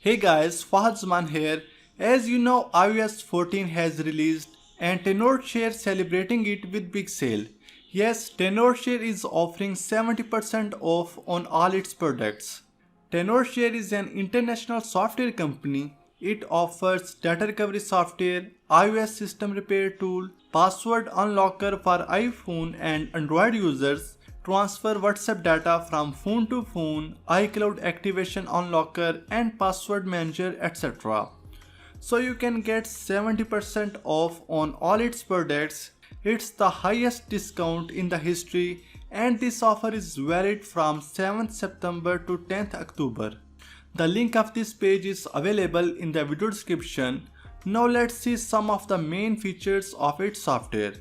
Hey guys, Fahad Zaman here. As you know, iOS 14 has released and Tenorshare celebrating it with big sale. Yes, Tenorshare is offering 70% off on all its products. Tenorshare is an international software company. It offers data recovery software, iOS system repair tool, password unlocker for iPhone and Android users, transfer WhatsApp data from phone to phone, iCloud activation unlocker and password manager, etc. So you can get 70% off on all its products. It's the highest discount in the history and this offer is valid from 7th September to 10th October. The link of this page is available in the video description. Now let's see some of the main features of its software.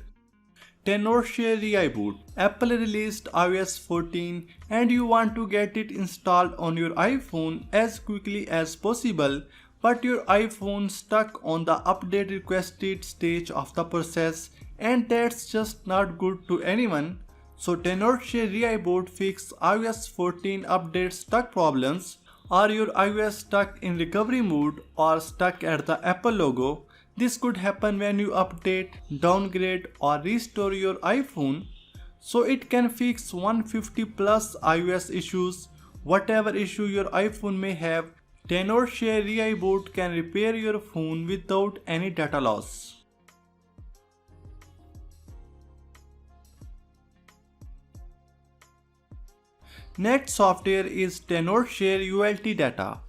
Tenorshare Reboot. Apple released iOS 14 and you want to get it installed on your iPhone as quickly as possible, but your iPhone stuck on the update requested stage of the process and that's just not good to anyone. So Tenorshare Reboot fixes iOS 14 update stuck problems. Are your iOS stuck in recovery mode or stuck at the Apple logo? This could happen when you update, downgrade or restore your iPhone. So it can fix 150 plus iOS issues. Whatever issue your iPhone may have, Tenorshare Reboot can repair your phone without any data loss. Next software is Tenorshare ULT data.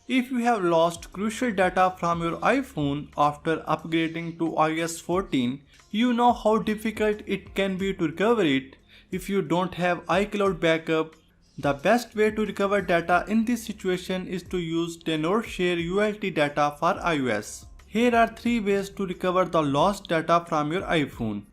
If you have lost crucial data from your iPhone after upgrading to iOS 14, you know how difficult it can be to recover it. If you don't have iCloud backup, the best way to recover data in this situation is to use Tenorshare ULT data for iOS. Here are 3 ways to recover the lost data from your iPhone.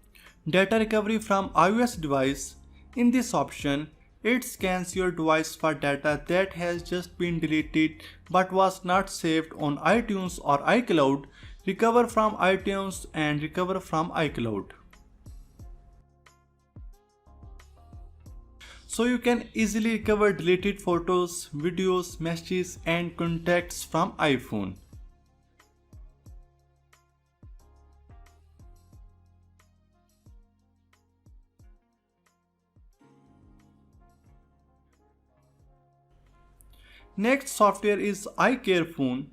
Data recovery from iOS device. In this option, it scans your device for data that has just been deleted but was not saved on iTunes or iCloud. Recover from iTunes and recover from iCloud. So you can easily recover deleted photos, videos, messages and contacts from iPhone. Next software is iCareFone.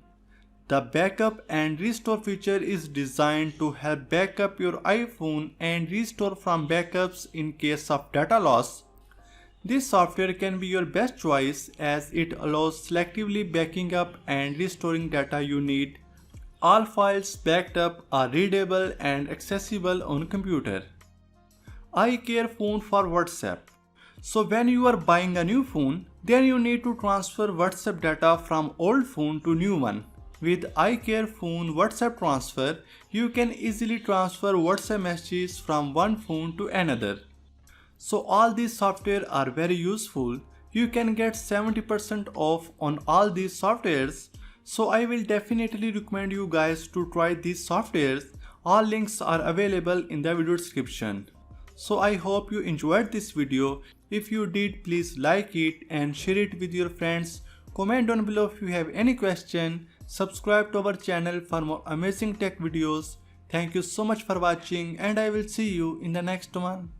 The backup and restore feature is designed to help backup your iPhone and restore from backups in case of data loss. This software can be your best choice as it allows selectively backing up and restoring data you need. All files backed up are readable and accessible on computer. iCareFone for WhatsApp. So when you are buying a new phone, then you need to transfer WhatsApp data from old phone to new one. With iCareFone WhatsApp transfer, you can easily transfer WhatsApp messages from one phone to another. So all these software are very useful. You can get 70% off on all these softwares. So I will definitely recommend you guys to try these softwares. All links are available in the video description. So I hope you enjoyed this video. If you did, please like it and share it with your friends. Comment down below if you have any question. Subscribe to our channel for more amazing tech videos. Thank you so much for watching and I will see you in the next one.